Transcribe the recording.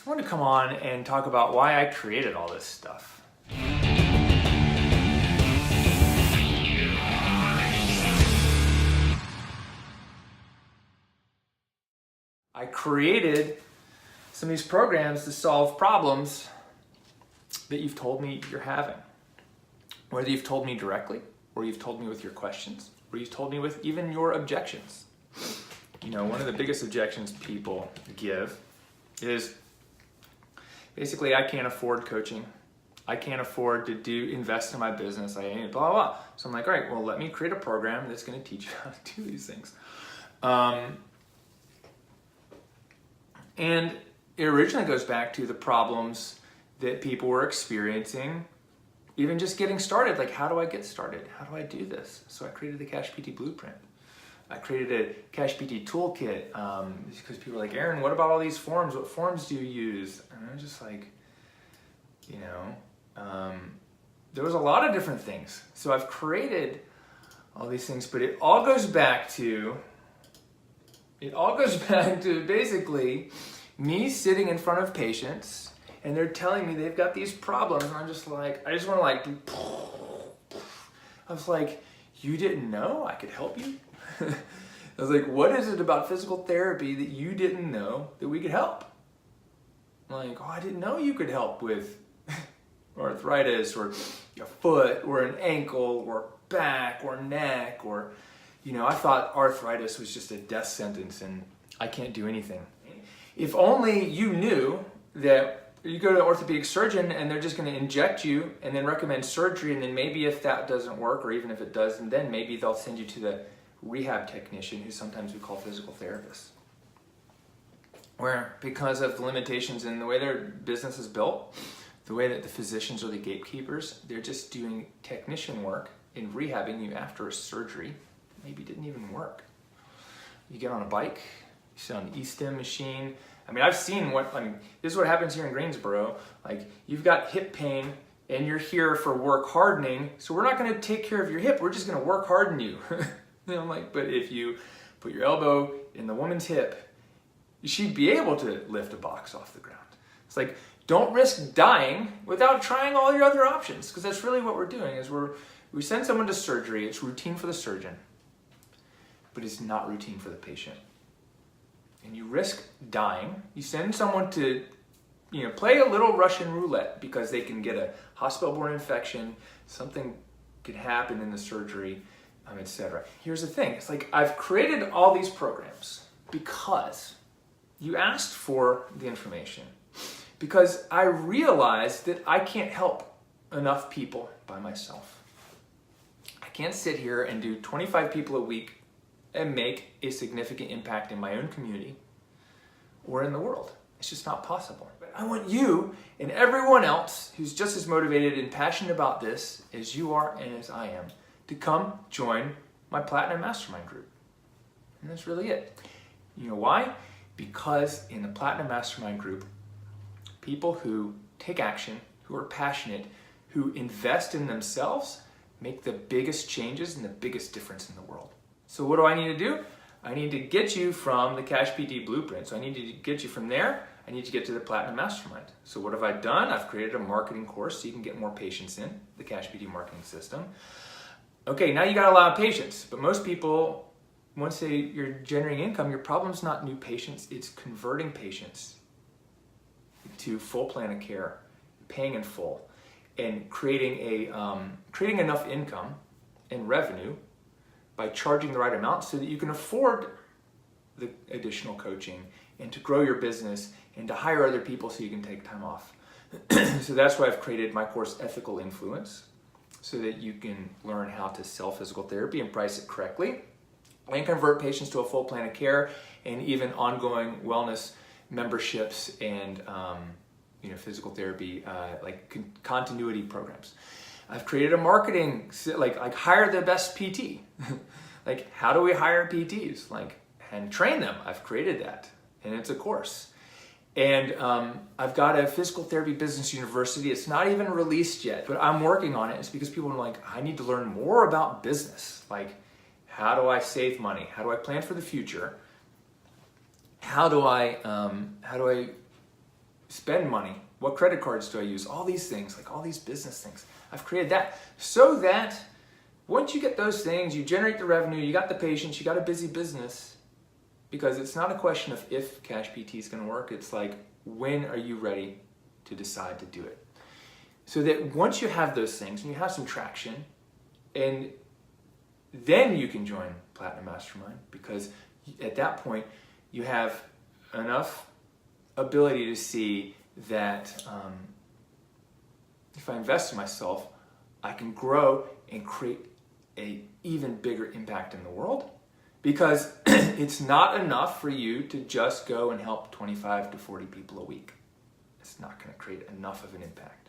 I want to come on and talk about why I created all this stuff. I created some of these programs to solve problems that you've told me you're having. Whether you've told me directly, or you've told me with your questions, or you've told me with even your objections. You know, one of the biggest objections people give is basically, I can't afford coaching. I can't afford to invest in my business. I ain't blah, blah, blah. So I'm like, all right, well, let me create a program that's going to teach you how to do these things. And it originally goes back to the problems that people were experiencing, even just getting started. Like, how do I get started? How do I do this? So I created the Cash PT Blueprint. I created a Cash PT toolkit because people were like, Aaron, what about all these forms? What forms do you use? And I was just like, you know, there was a lot of different things. So I've created all these things, but it all goes back to basically me sitting in front of patients and they're telling me they've got these problems, and I'm just like, I just want to like do, I was like, you didn't know I could help you? I was like, what is it about physical therapy that you didn't know that we could help? I'm like, oh, I didn't know you could help with arthritis or a foot or an ankle or back or neck, or, you know, I thought arthritis was just a death sentence and I can't do anything. If only you knew that you go to an orthopedic surgeon and they're just going to inject you and then recommend surgery, and then maybe if that doesn't work, or even if it does, and then maybe they'll send you to the rehab technician, who sometimes we call physical therapists. Where, because of the limitations in the way their business is built, the way that the physicians are the gatekeepers, they're just doing technician work in rehabbing you after a surgery. Maybe didn't even work. You get on a bike, you sit on the E-stim machine. I mean, this is what happens here in Greensboro. Like, you've got hip pain and you're here for work hardening, so we're not gonna take care of your hip, we're just gonna work harden you. You know, I'm like, but if you put your elbow in the woman's hip, she'd be able to lift a box off the ground. It's like, don't risk dying without trying all your other options, because that's really what we're doing, is we send someone to surgery. It's routine for the surgeon, but it's not routine for the patient. And you risk dying. You send someone to, you know, play a little Russian roulette because they can get a hospital-borne infection, something could happen in the surgery, etc. Here's the thing, it's like, I've created all these programs because you asked for the information, because I realized that I can't help enough people by myself. I can't sit here and do 25 people a week and make a significant impact in my own community or in the world. It's just not possible. But I want you and everyone else who's just as motivated and passionate about this as you are and as I am to come join my Platinum Mastermind group. And that's really it. You know why? Because in the Platinum Mastermind group, people who take action, who are passionate, who invest in themselves, make the biggest changes and the biggest difference in the world. So what do I need to do? I need to get you from the Cash PT Blueprint. So I need to get you from there. I need to get to the Platinum Mastermind. So what have I done? I've created a marketing course so you can get more patients in, the Cash PT marketing system. Okay, now you got a lot of patients, but most people, once you're generating income, your problem's not new patients, it's converting patients to full plan of care, paying in full, and creating enough income and revenue by charging the right amount so that you can afford the additional coaching and to grow your business and to hire other people so you can take time off. So that's why I've created my course, Ethical Influence, so that you can learn how to sell physical therapy and price it correctly and convert patients to a full plan of care, and even ongoing wellness memberships and physical therapy continuity programs. I've created a marketing, like hire the best PT. Like, how do we hire PTs? And train them. I've created that, and it's a course. And I've got a physical therapy business university. It's not even released yet, but I'm working on it. It's because people are like, I need to learn more about business. Like, how do I save money? How do I plan for the future? How do I spend money? What credit cards do I use? All these things, like all these business things. I've created that so that once you get those things, you generate the revenue, you got the patients, you got a busy business, because it's not a question of if Cash PT is going to work. It's like, when are you ready to decide to do it? So that once you have those things and you have some traction, and then you can join Platinum Mastermind, because at that point you have enough ability to see that if I invest in myself, I can grow and create an even bigger impact in the world. Because it's not enough for you to just go and help 25 to 40 people a week. It's not going to create enough of an impact.